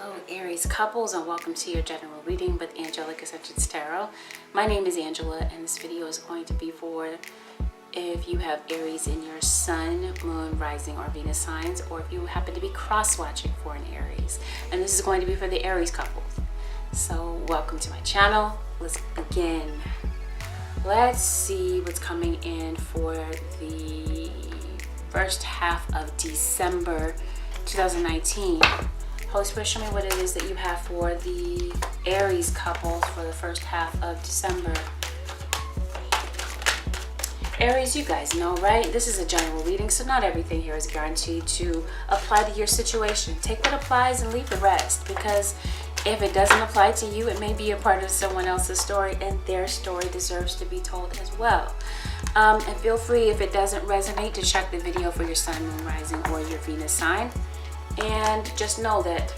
Hello Aries couples, and welcome to your general reading with Angelic Ascensions Tarot. My name is Angela, and this video is going to be for if you have Aries in your Sun, Moon, Rising, or Venus signs, or if you happen to be cross-watching for an Aries. And this is going to be for the Aries couples. So welcome to my channel. Let's begin. Let's see what's coming in for the first half of December 2019. Holy Spirit, show me what it is that you have for the Aries couples for the first half of December. Aries, you guys know, right? This is a general reading, so not everything here is guaranteed to apply to your situation. Take what applies and leave the rest, because if it doesn't apply to you, it may be a part of someone else's story, and their story deserves to be told as well. And feel free, if it doesn't resonate, to check the video for your Sun, Moon, Rising, or your Venus sign. And just know that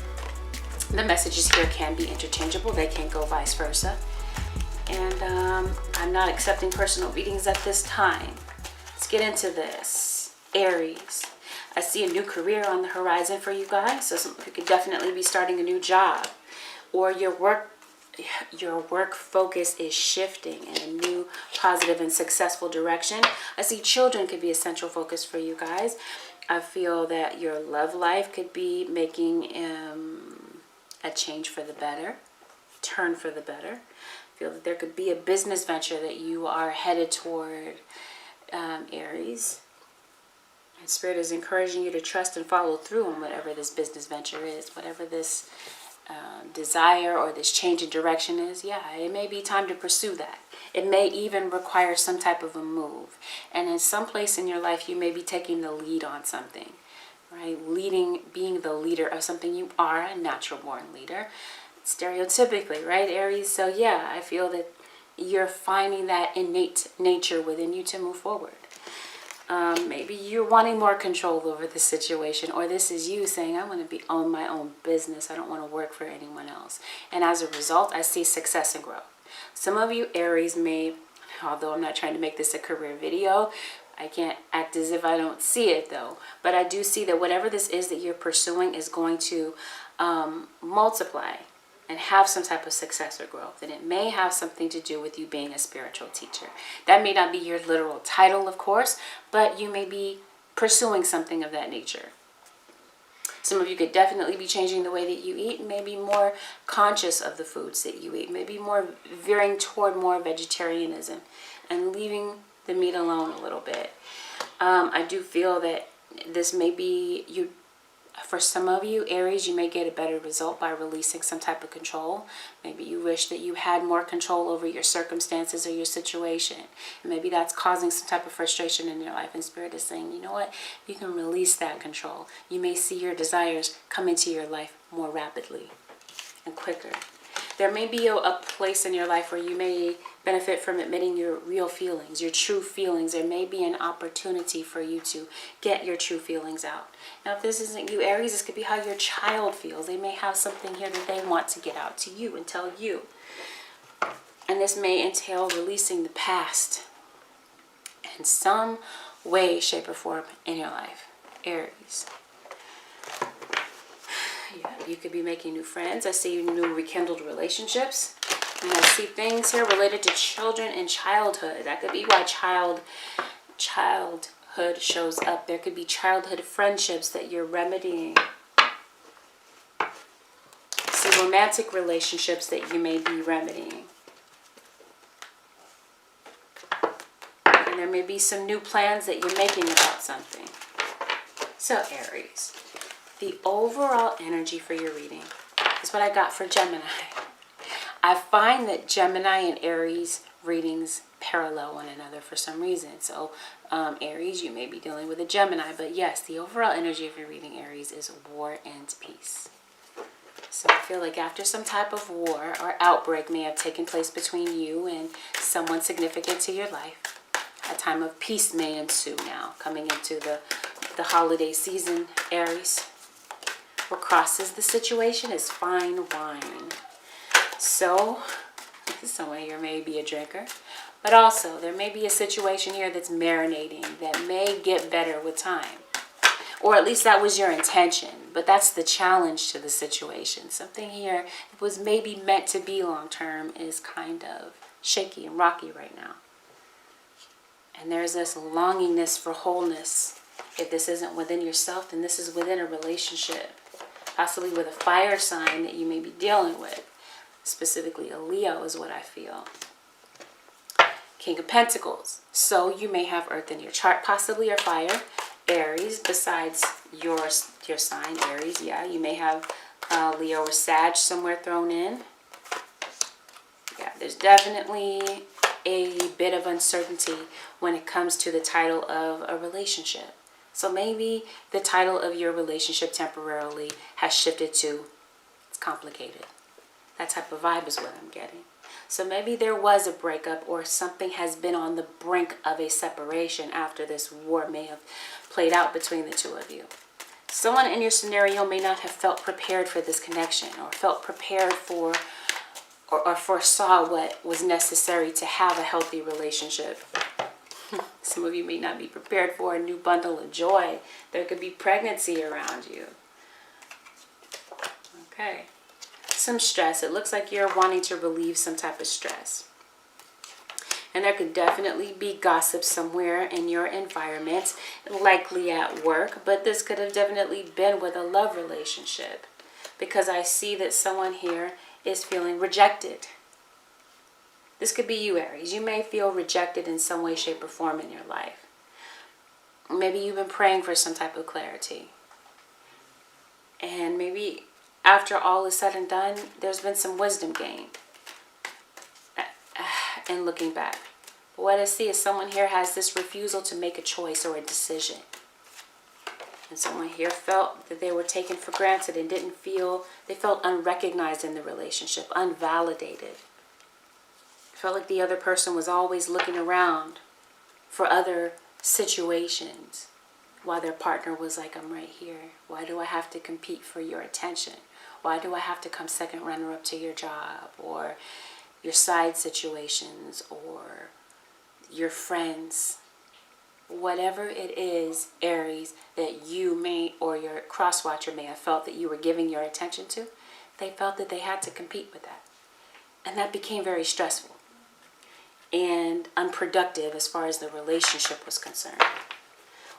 the messages here can be interchangeable. They can go vice versa. And I'm not accepting personal readings at this time. Let's get into this. Aries, I see a new career on the horizon for you guys. So you could definitely be starting a new job, or your work focus is shifting in a new positive and successful direction. I see children could be a central focus for you guys. I feel that your love life could be making a change for the better, turn for the better. I feel that there could be a business venture that you are headed toward, Aries. And Spirit is encouraging you to trust and follow through on whatever this business venture is, whatever this desire or this change in direction is. Yeah, it may be time to pursue that. It may even require some type of a move. And in some place in your life, you may be taking the lead on something, right? Leading, being the leader of something. You are a natural born leader, stereotypically, right, Aries? So yeah, I feel that you're finding that innate nature within you to move forward. Maybe you're wanting more control over the situation, or this is you saying, I want to own my own business. I don't want to work for anyone else. And as a result, I see success and growth. Some of you Aries may, although I'm not trying to make this a career video, I can't act as if I don't see it though. But I do see that whatever this is that you're pursuing is going to multiply and have some type of success or growth. And it may have something to do with you being a spiritual teacher. That may not be your literal title, of course, but you may be pursuing something of that nature. Some of you could definitely be changing the way that you eat, maybe more conscious of the foods that you eat, maybe more veering toward more vegetarianism and leaving the meat alone a little bit. I do feel that this may be you. For some of you, Aries, you may get a better result by releasing some type of control. Maybe you wish that you had more control over your circumstances or your situation. And maybe that's causing some type of frustration in your life. And Spirit is saying, you know what? You can release that control. You may see your desires come into your life more rapidly and quicker. There may be a place in your life where you may benefit from admitting your real feelings, your true feelings. There may be an opportunity for you to get your true feelings out. Now, if this isn't you, Aries, this could be how your child feels. They may have something here that they want to get out to you and tell you. And this may entail releasing the past in some way, shape, or form in your life, Aries. Yeah, you could be making new friends. I see new rekindled relationships. And I see things here related to children and childhood. That could be why childhood shows up. There could be childhood friendships that you're remedying. Some romantic relationships that you may be remedying. And there may be some new plans that you're making about something. So Aries, the overall energy for your reading is what I got for Gemini. I find that Gemini and Aries readings parallel one another for some reason. So Aries, you may be dealing with a Gemini, but yes, the overall energy of your reading, Aries, is war and peace. So I feel like after some type of war or outbreak may have taken place between you and someone significant to your life, a time of peace may ensue now, coming into the holiday season, Aries. What crosses the situation is fine wine. So, someone here may be a drinker, but also there may be a situation here that's marinating that may get better with time. Or at least that was your intention. But that's the challenge to the situation. Something here that was maybe meant to be long-term is kind of shaky and rocky right now. And there's this longingness for wholeness. If this isn't within yourself, then this is within a relationship. Possibly with a fire sign that you may be dealing with. Specifically a Leo is what I feel. King of Pentacles. So you may have Earth in your chart, possibly, or fire. Aries, besides your sign, Aries, yeah. You may have Leo or Sag somewhere thrown in. Yeah, there's definitely a bit of uncertainty when it comes to the title of a relationship. So maybe the title of your relationship temporarily has shifted to, it's complicated. That type of vibe is what I'm getting. So maybe there was a breakup, or something has been on the brink of a separation after this war may have played out between the two of you. Someone in your scenario may not have felt prepared for this connection, or felt prepared for, or foresaw what was necessary to have a healthy relationship. Some of you may not be prepared for a new bundle of joy. There could be pregnancy around you. Okay. Some stress. It looks like you're wanting to relieve some type of stress. And there could definitely be gossip somewhere in your environment, likely at work, but this could have definitely been with a love relationship, because I see that someone here is feeling rejected. This could be you, Aries. You may feel rejected in some way, shape, or form in your life. Maybe you've been praying for some type of clarity. And maybe after all is said and done, there's been some wisdom gained in looking back. But what I see is someone here has this refusal to make a choice or a decision. And someone here felt that they were taken for granted and they felt unrecognized in the relationship, unvalidated. Felt like the other person was always looking around for other situations, while their partner was like, I'm right here. Why do I have to compete for your attention? Why do I have to come second runner-up to your job, or your side situations, or your friends? Whatever it is, Aries, that you may, or your cross-watcher may have felt that you were giving your attention to, they felt that they had to compete with that. And that became very stressful and unproductive as far as the relationship was concerned.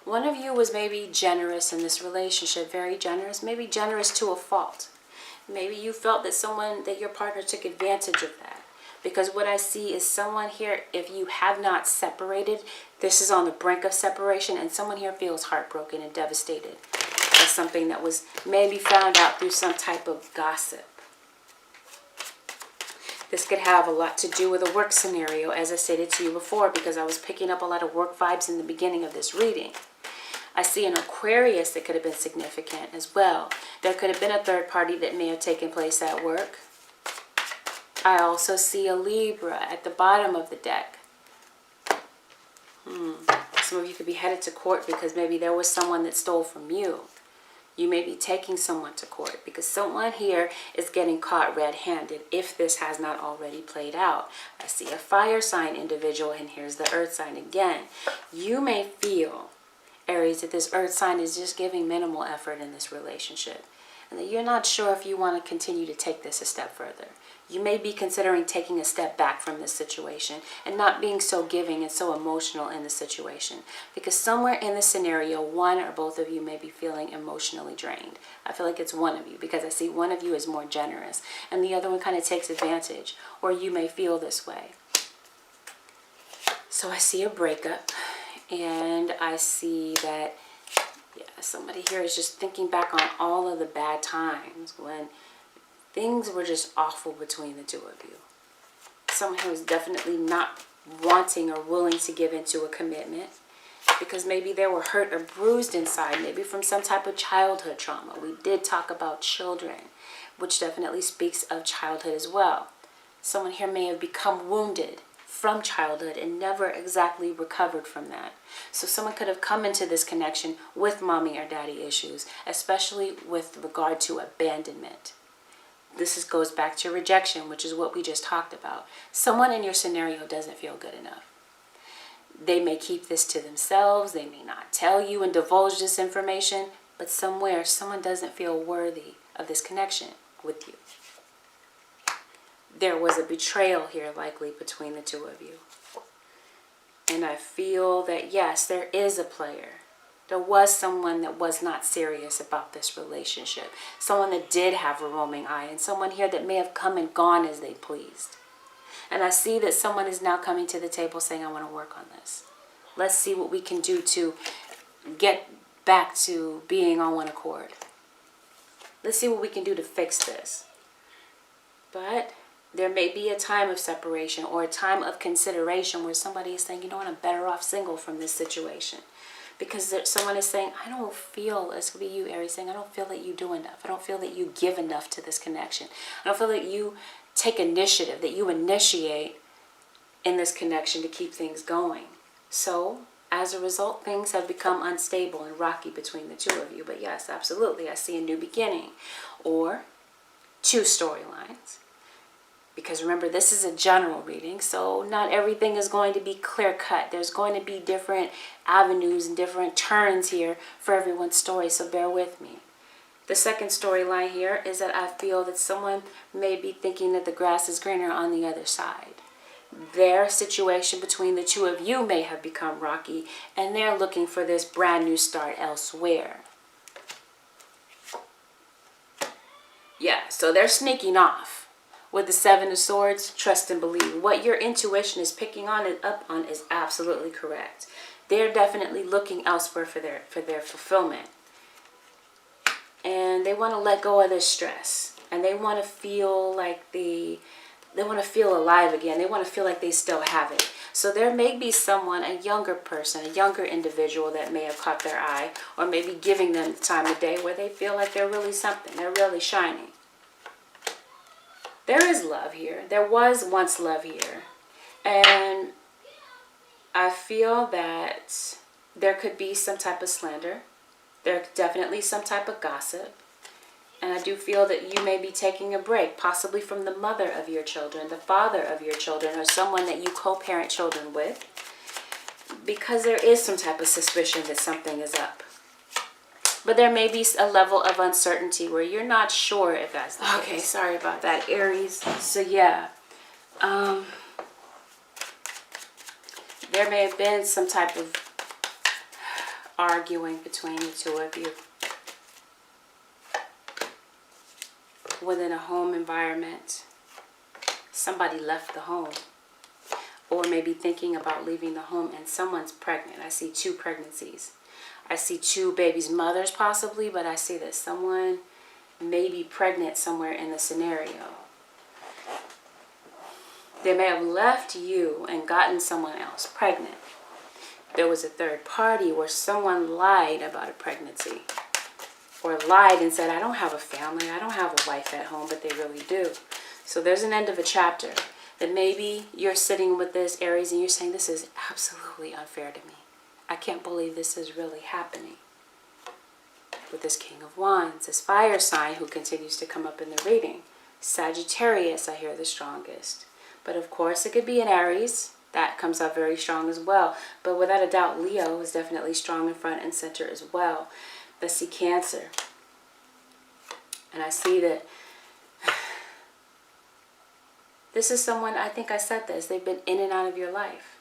One of you was maybe generous in this relationship, very generous, maybe generous to a fault. Maybe you felt that your partner took advantage of that. Because what I see is someone here, if you have not separated, this is on the brink of separation, and someone here feels heartbroken and devastated by something that was maybe found out through some type of gossip. This could have a lot to do with a work scenario, as I stated to you before, because I was picking up a lot of work vibes in the beginning of this reading. I see an Aquarius that could have been significant as well. There could have been a third party that may have taken place at work. I also see a Libra at the bottom of the deck. Some of you could be headed to court because maybe there was someone that stole from you. You may be taking someone to court because someone here is getting caught red-handed if this has not already played out. I see a fire sign individual, and here's the earth sign again. You may feel, Aries, that this earth sign is just giving minimal effort in this relationship, and that you're not sure if you want to continue to take this a step further. You may be considering taking a step back from this situation and not being so giving and so emotional in the situation. Because somewhere in the scenario, one or both of you may be feeling emotionally drained. I feel like it's one of you because I see one of you is more generous and the other one kind of takes advantage, or you may feel this way. So I see a breakup, and I see that somebody here is just thinking back on all of the bad times when things were just awful between the two of you. Someone who is definitely not wanting or willing to give into a commitment because maybe they were hurt or bruised inside, maybe from some type of childhood trauma. We did talk about children, which definitely speaks of childhood as well. Someone here may have become wounded from childhood and never exactly recovered from that. So someone could have come into this connection with mommy or daddy issues, especially with regard to abandonment. This goes back to rejection, which is what we just talked about. Someone in your scenario doesn't feel good enough. They may keep this to themselves. They may not tell you and divulge this information. But somewhere, someone doesn't feel worthy of this connection with you. There was a betrayal here likely between the two of you. And I feel that, yes, there is a player. There was someone that was not serious about this relationship. Someone that did have a roaming eye. And someone here that may have come and gone as they pleased. And I see that someone is now coming to the table saying, I want to work on this. Let's see what we can do to get back to being on one accord. Let's see what we can do to fix this. But there may be a time of separation or a time of consideration where somebody is saying, you know what, I'm better off single from this situation. Because someone is saying, I don't feel, this could be you, Aries, saying, I don't feel that you do enough. I don't feel that you give enough to this connection. I don't feel that you take initiative, that you initiate in this connection to keep things going. So, as a result, things have become unstable and rocky between the two of you. But yes, absolutely, I see a new beginning. Or two storylines. Because remember, this is a general reading, so not everything is going to be clear-cut. There's going to be different avenues and different turns here for everyone's story, so bear with me. The second storyline here is that I feel that someone may be thinking that the grass is greener on the other side. Their situation between the two of you may have become rocky, and they're looking for this brand new start elsewhere. Yeah, so they're sneaking off. With the Seven of Swords, trust and believe. What your intuition is picking on and up on is absolutely correct. They're definitely looking elsewhere for their fulfillment. And they want to let go of their stress. And they want to feel like they want to feel alive again. They want to feel like they still have it. So there may be someone, a younger person, a younger individual that may have caught their eye, or maybe giving them the time of day where they feel like they're really something. They're really shining. There is love here. There was once love here. And I feel that there could be some type of slander. There's definitely some type of gossip. And I do feel that you may be taking a break, possibly from the mother of your children, the father of your children, or someone that you co-parent children with, because there is some type of suspicion that something is up. But there may be a level of uncertainty where you're not sure if that's the case. Okay, sorry about that, Aries. So yeah, there may have been some type of arguing between the two of you within a home environment. Somebody left the home, or maybe thinking about leaving the home, and someone's pregnant. I see two pregnancies. I see two babies' mothers possibly, but I see that someone may be pregnant somewhere in the scenario. They may have left you and gotten someone else pregnant. There was a third party where someone lied about a pregnancy, or lied and said, I don't have a family, I don't have a wife at home, but they really do. So there's an end of a chapter that maybe you're sitting with this, Aries, and you're saying, this is absolutely unfair to me. I can't believe this is really happening. With this King of Wands, this fire sign who continues to come up in the reading. Sagittarius, I hear the strongest. But of course, it could be an Aries. That comes up very strong as well. But without a doubt, Leo is definitely strong in front and center as well. Let's see Cancer. And I see that this is someone, I think I said this, they've been in and out of your life.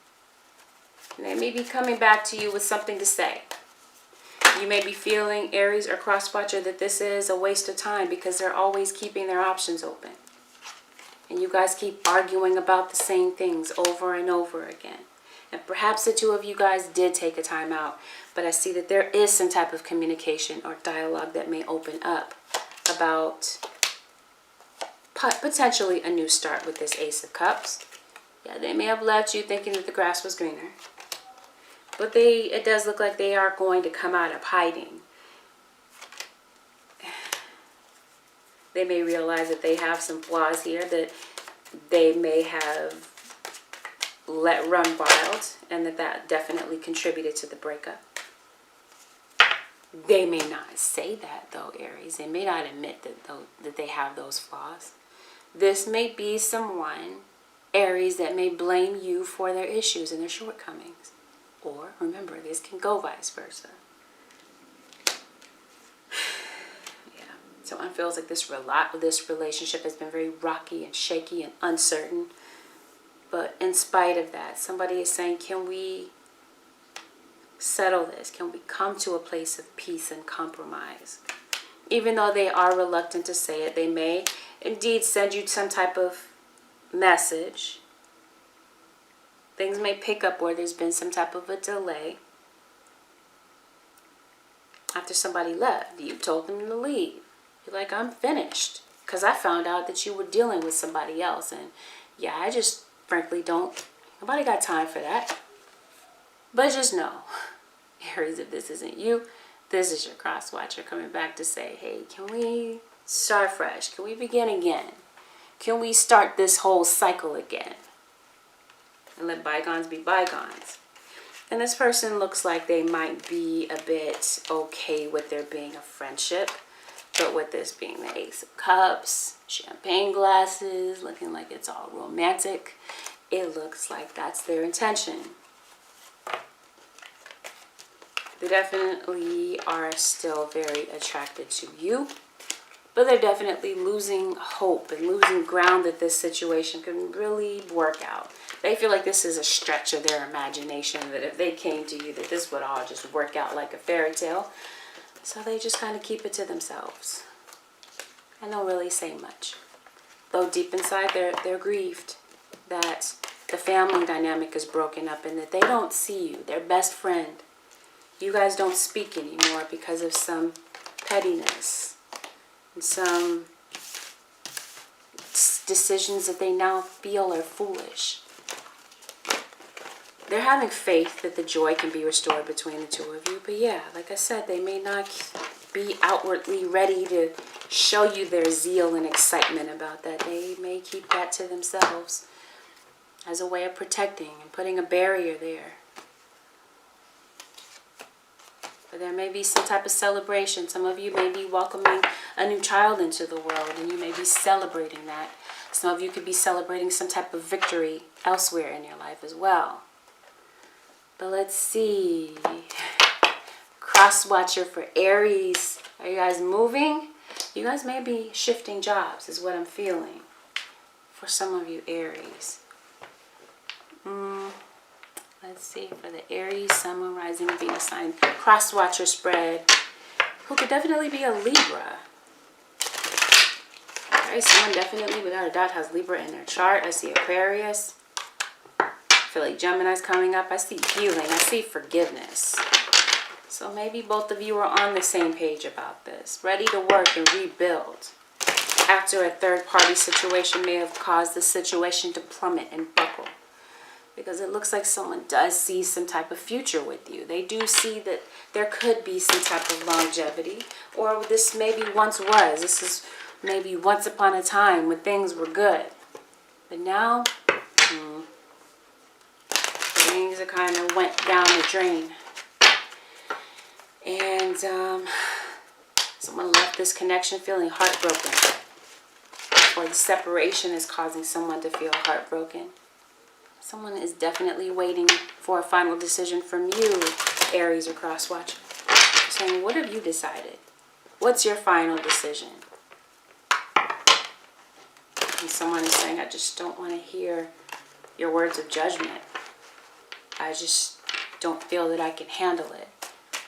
And they may be coming back to you with something to say. You may be feeling, Aries or Crosswatcher, that this is a waste of time because they're always keeping their options open. And you guys keep arguing about the same things over and over again. And perhaps the two of you guys did take a time out, but I see that there is some type of communication or dialogue that may open up about potentially a new start with this Ace of Cups. Yeah, they may have left you thinking that the grass was greener. But it does look like they are going to come out of hiding. They may realize that they have some flaws here that they may have let run wild, and that definitely contributed to the breakup. They may not say that though, Aries. They may not admit that they have those flaws. This may be someone, Aries, that may blame you for their issues and their shortcomings. Or, remember, this can go vice versa. Yeah. Someone feels like this relationship has been very rocky and shaky and uncertain. But in spite of that, somebody is saying, can we settle this? Can we come to a place of peace and compromise? Even though they are reluctant to say it, they may indeed send you some type of message. Things may pick up where there's been some type of a delay. After somebody left, you told them to leave. You're like, I'm finished. Because I found out that you were dealing with somebody else. And yeah, I just frankly nobody got time for that. But just know, Aries, if this isn't you, this is your cross watcher coming back to say, hey, can we start fresh? Can we begin again? Can we start this whole cycle again? And let bygones be bygones. And this person looks like they might be a bit okay with there being a friendship. But with this being the Ace of Cups, champagne glasses, looking like it's all romantic, it looks like that's their intention. They definitely are still very attracted to you. But they're definitely losing hope and losing ground that this situation can really work out. They feel like this is a stretch of their imagination, that if they came to you, that this would all just work out like a fairy tale. So they just kind of keep it to themselves. And don't really say much. Though deep inside, they're grieved that the family dynamic is broken up and that they don't see you, their best friend. You guys don't speak anymore because of some pettiness. Some decisions that they now feel are foolish. They're having faith that the joy can be restored between the two of you. But yeah, like I said, they may not be outwardly ready to show you their zeal and excitement about that. They may keep that to themselves as a way of protecting and putting a barrier there. But there may be some type of celebration. Some of you may be welcoming a new child into the world, and you may be celebrating that. Some of you could be celebrating some type of victory elsewhere in your life as well. But let's see. Cross watcher for Aries. Are you guys moving? You guys may be shifting jobs is what I'm feeling. For some of you Aries. Let's see, for the Aries, Sun, Moon, Rising, Venus sign, cross watcher spread, who could definitely be a Libra. Okay, someone definitely, without a doubt, has Libra in their chart. I see Aquarius. I feel like Gemini's coming up. I see healing. I see forgiveness. So maybe both of you are on the same page about this, ready to work and rebuild. After a third-party situation may have caused the situation to plummet and buckle. Because it looks like someone does see some type of future with you. They do see that there could be some type of longevity. Or this maybe once was. This is maybe once upon a time when things were good. But now, things are kind of went down the drain. And someone left this connection feeling heartbroken. Or the separation is causing someone to feel heartbroken. Someone is definitely waiting for a final decision from you, Aries or cross watcher. Saying, what have you decided? What's your final decision? And someone is saying, I just don't want to hear your words of judgment. I just don't feel that I can handle it.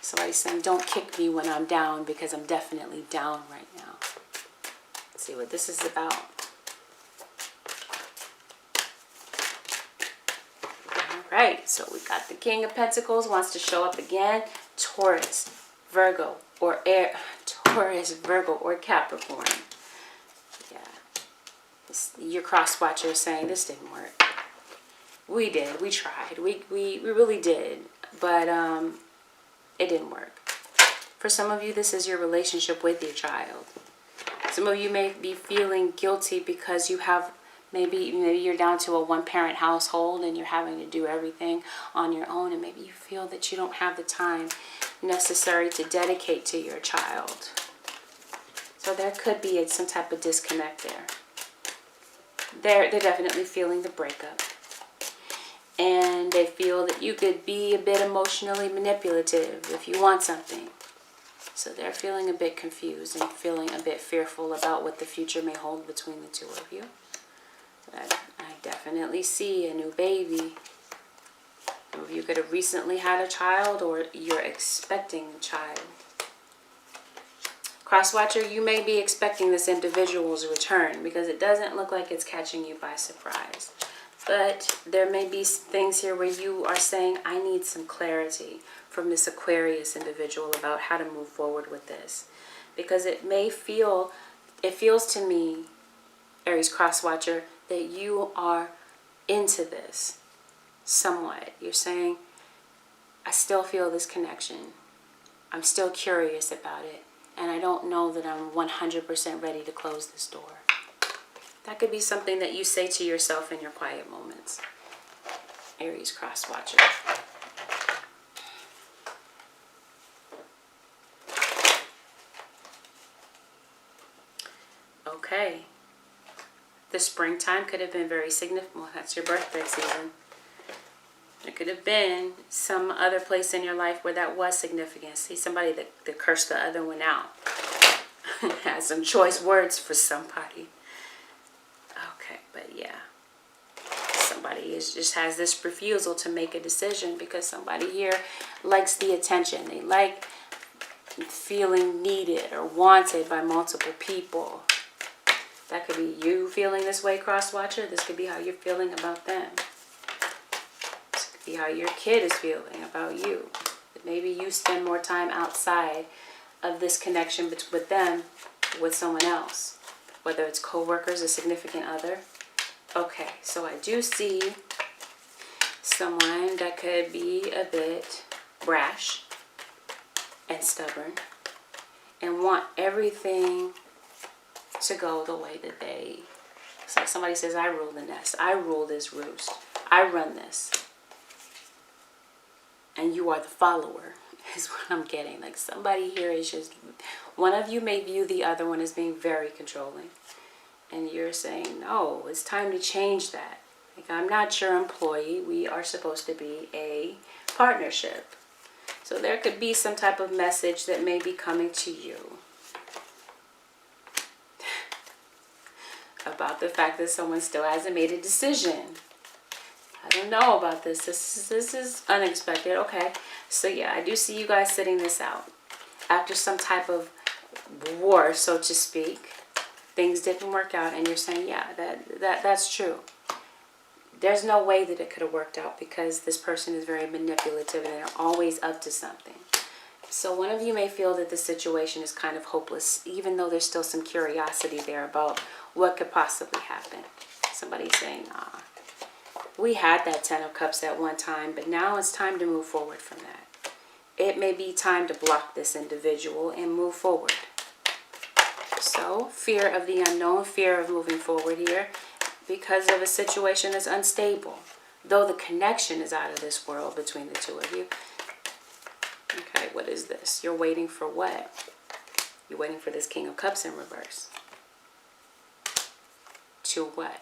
Somebody's saying, don't kick me when I'm down, because I'm definitely down right now. Let's see what this is about. Right, so we got the King of Pentacles wants to show up again. Taurus, Virgo, or Capricorn. Yeah, your cross watcher is saying this didn't work. We tried, we really did, but it didn't work. For some of you, this is your relationship with your child. Some of you may be feeling guilty because you have maybe you're down to a one-parent household and you're having to do everything on your own, and maybe you feel that you don't have the time necessary to dedicate to your child. So there could be some type of disconnect there. They're definitely feeling the breakup. And they feel that you could be a bit emotionally manipulative if you want something. So they're feeling a bit confused and feeling a bit fearful about what the future may hold between the two of you. But I definitely see a new baby. Some of you could have recently had a child, or you're expecting a child. Cross-watcher, you may be expecting this individual's return because it doesn't look like it's catching you by surprise. But there may be things here where you are saying, I need some clarity from this Aquarius individual about how to move forward with this. Because it feels to me, Aries cross-watcher, that you are into this somewhat. You're saying, I still feel this connection. I'm still curious about it. And I don't know that I'm 100% ready to close this door. That could be something that you say to yourself in your quiet moments. Aries cross-watcher. Okay. The springtime could have been very significant. Well, that's your birthday season. It could have been some other place in your life where that was significant. See, somebody that cursed the other one out. Has some choice words for somebody. Okay, but yeah. Somebody just has this refusal to make a decision because somebody here likes the attention. They like feeling needed or wanted by multiple people. That could be you feeling this way, cross-watcher. This could be how you're feeling about them. This could be how your kid is feeling about you. But maybe you spend more time outside of this connection with them with someone else. Whether it's co-workers, a significant other. Okay, so I do see someone that could be a bit brash and stubborn and want everything to go the way that they... It's like somebody says, I rule the nest. I rule this roost. I run this. And you are the follower, is what I'm getting. Like somebody here is just... One of you may view the other one as being very controlling. And you're saying, no, it's time to change that. Like, I'm not your employee. We are supposed to be a partnership. So there could be some type of message that may be coming to you about the fact that someone still hasn't made a decision. I don't know about this. This is unexpected. Okay. So yeah, I do see you guys sitting this out. After some type of war, so to speak. Things didn't work out, and you're saying, yeah, that's true. There's no way that it could have worked out because this person is very manipulative and they're always up to something. So one of you may feel that the situation is kind of hopeless, even though there's still some curiosity there about what could possibly happen. Somebody's saying, nah, we had that 10 of Cups at one time, but now it's time to move forward from that. It may be time to block this individual and move forward. So, fear of the unknown, fear of moving forward here because of a situation that's unstable. Though the connection is out of this world between the two of you. Okay, what is this? You're waiting for what? You're waiting for this King of Cups in reverse. To what?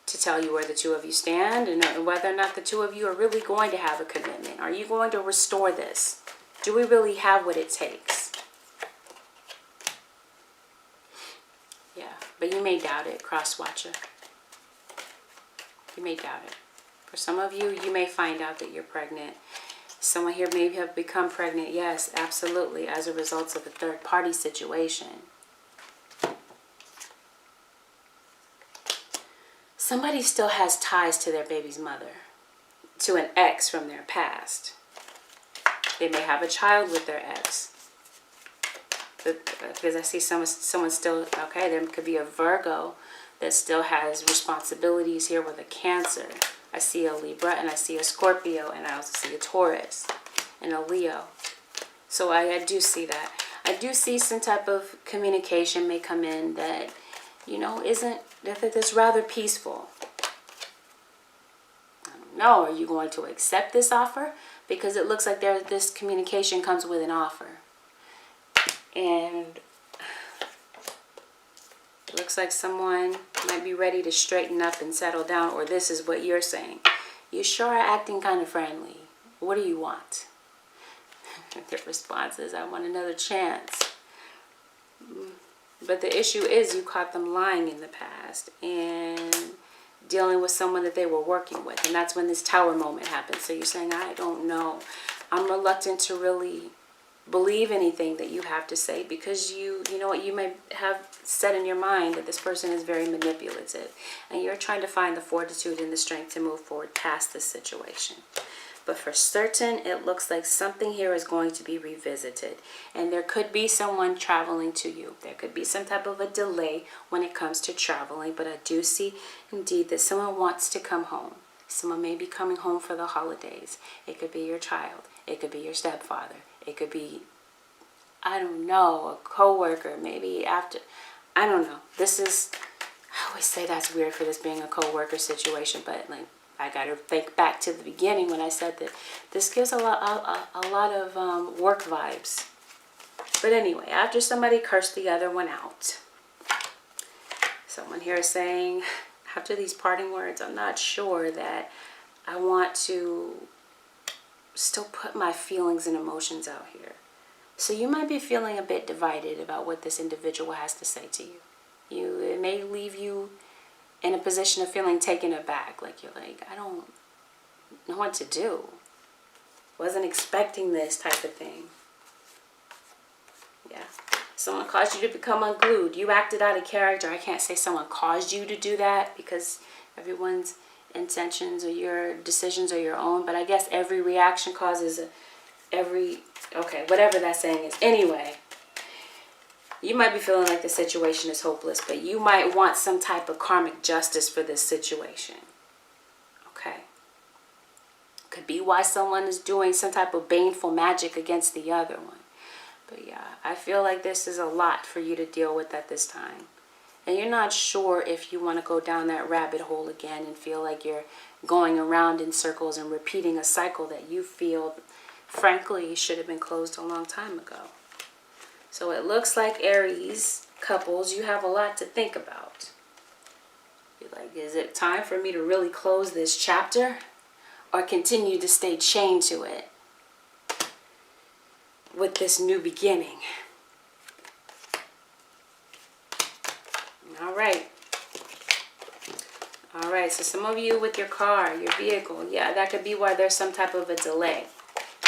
To tell you where the two of you stand and whether or not the two of you are really going to have a commitment. Are you going to restore this? Do we really have what it takes? But you may doubt it, cross-watcher. You may doubt it. For some of you, you may find out that you're pregnant. Someone here may have become pregnant. Yes, absolutely, as a result of a third-party situation. Somebody still has ties to their baby's mother, to an ex from their past. They may have a child with their ex. Because I see someone still, okay, there could be a Virgo that still has responsibilities here with a Cancer. I see a Libra and I see a Scorpio and I also see a Taurus and a Leo. So I do see that. I do see some type of communication may come in that, you know, that's rather peaceful. I don't know, are you going to accept this offer? Because it looks like this communication comes with an offer. And it looks like someone might be ready to straighten up and settle down, or this is what you're saying. You sure are acting kind of friendly. What do you want? Their response is, I want another chance. But the issue is you caught them lying in the past and dealing with someone that they were working with. And that's when this tower moment happens. So you're saying, I don't know. I'm reluctant to really believe anything that you have to say, because you know what, you may have said in your mind that this person is very manipulative, and you're trying to find the fortitude and the strength to move forward past this situation. But for certain, it looks like something here is going to be revisited, and there could be someone traveling to you. There could be some type of a delay when it comes to traveling, but I do see indeed that someone wants to come home. Someone may be coming home for the holidays. It could be your child. It could be your stepfather. It could be, I don't know, a co-worker, maybe after, I don't know. This is, I always say that's weird for this being a co-worker situation, but like, I got to think back to the beginning when I said that this gives a lot of work vibes. But anyway, after somebody cursed the other one out, someone here is saying, after these parting words, I'm not sure that I want to still put my feelings and emotions out here. So you might be feeling a bit divided about what this individual has to say to you. It may leave you in a position of feeling taken aback. Like you're like, I don't know what to do. Wasn't expecting this type of thing. Yeah. Someone caused you to become unglued. You acted out of character. I can't say someone caused you to do that, because everyone's intentions or your decisions are your own. But I guess every reaction causes okay, whatever that saying is. Anyway, you might be feeling like the situation is hopeless, but you might want some type of karmic justice for this situation. Okay. Could be why someone is doing some type of baneful magic against the other one. But yeah, I feel like this is a lot for you to deal with at this time. And you're not sure if you want to go down that rabbit hole again and feel like you're going around in circles and repeating a cycle that you feel, frankly, should have been closed a long time ago. So it looks like, Aries couples, you have a lot to think about. You're like, is it time for me to really close this chapter, or continue to stay chained to it with this new beginning? All right. All right, so some of you with your car, your vehicle, yeah, that could be why there's some type of a delay.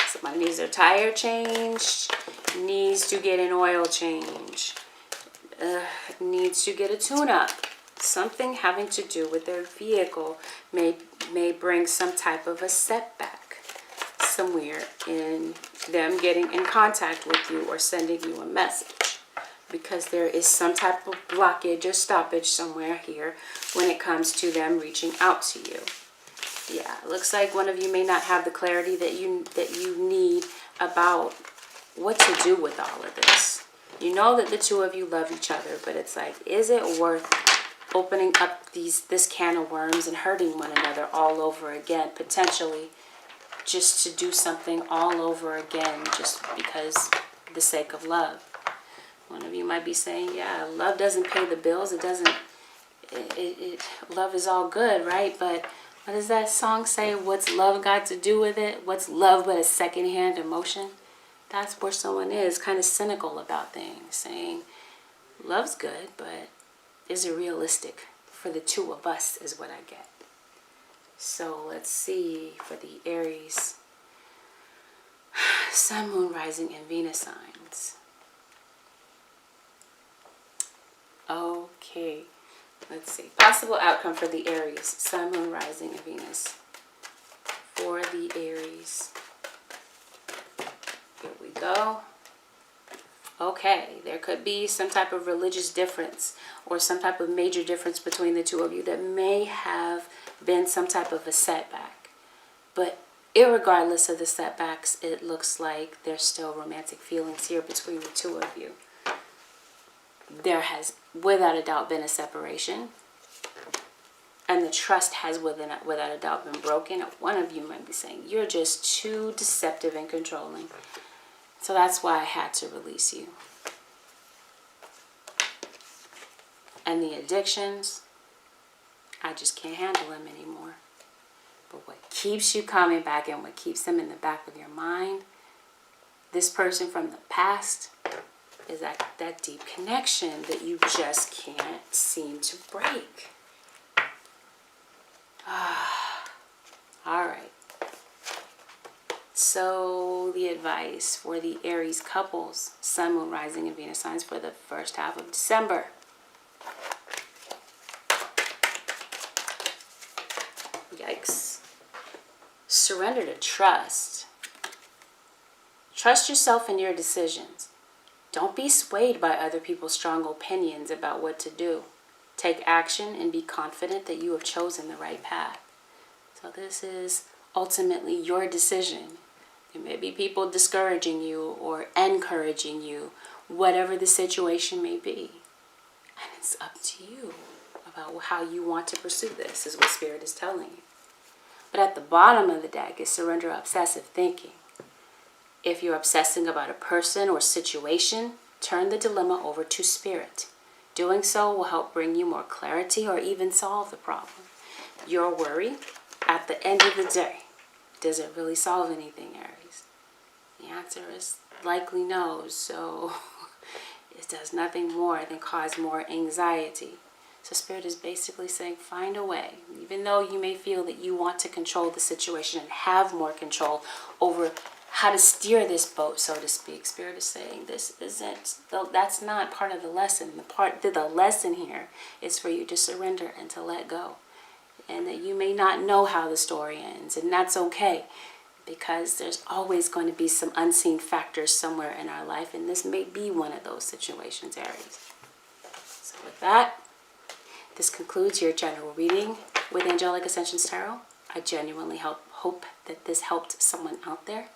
Someone needs their tire changed, needs to get an oil change, needs to get a tune-up. Something having to do with their vehicle may bring some type of a setback somewhere in them getting in contact with you or sending you a message, because there is some type of blockage or stoppage somewhere here when it comes to them reaching out to you. Yeah, it looks like one of you may not have the clarity that you need about what to do with all of this. You know that the two of you love each other, but it's like, is it worth opening up this can of worms and hurting one another all over again, potentially just to do something all over again just because the sake of love? One of you might be saying, yeah, love doesn't pay the bills. It doesn't, love is all good, right? But what does that song say? What's love got to do with it? What's love but a secondhand emotion? That's where someone is kind of cynical about things, saying love's good, but is it realistic for the two of us, is what I get. So let's see for the Aries, Sun, Moon, Rising, and Venus signs. Okay, let's see. Possible outcome for the Aries, Sun, Moon, Rising, and Venus. For the Aries. Here we go. Okay, there could be some type of religious difference or some type of major difference between the two of you that may have been some type of a setback. But irregardless of the setbacks, it looks like there's still romantic feelings here between the two of you. There has, without a doubt, been a separation. And the trust has, without a doubt, been broken. One of you might be saying, you're just too deceptive and controlling. So that's why I had to release you. And the addictions, I just can't handle them anymore. But what keeps you coming back and what keeps them in the back of your mind, this person from the past, is that deep connection that you just can't seem to break. All right. So the advice for the Aries couples, Sun, Moon, Rising, and Venus signs for the first half of December. Yikes. Surrender to trust. Trust yourself and your decisions. Don't be swayed by other people's strong opinions about what to do. Take action and be confident that you have chosen the right path. So this is ultimately your decision. There may be people discouraging you or encouraging you, whatever the situation may be. And it's up to you about how you want to pursue this, is what Spirit is telling you. But at the bottom of the deck is surrender obsessive thinking. If you're obsessing about a person or situation, turn the dilemma over to Spirit. Doing so will help bring you more clarity or even solve the problem. Your worry, at the end of the day, does it really solve anything, Aries? The answer is likely no, so it does nothing more than cause more anxiety. So Spirit is basically saying, find a way. Even though you may feel that you want to control the situation and have more control over how to steer this boat, so to speak, Spirit is saying that's not part of the lesson. The lesson here is for you to surrender and to let go. And that you may not know how the story ends, and that's okay, because there's always going to be some unseen factors somewhere in our life, and this may be one of those situations, Aries. So with that, this concludes your general reading with Angelic Ascensions Tarot. I genuinely hope that this helped someone out there.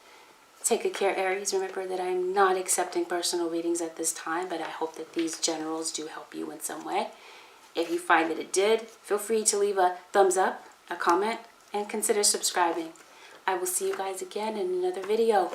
Take good care, Aries. Remember that I'm not accepting personal readings at this time, but I hope that these generals do help you in some way. If you find that it did, feel free to leave a thumbs up, a comment, and consider subscribing. I will see you guys again in another video.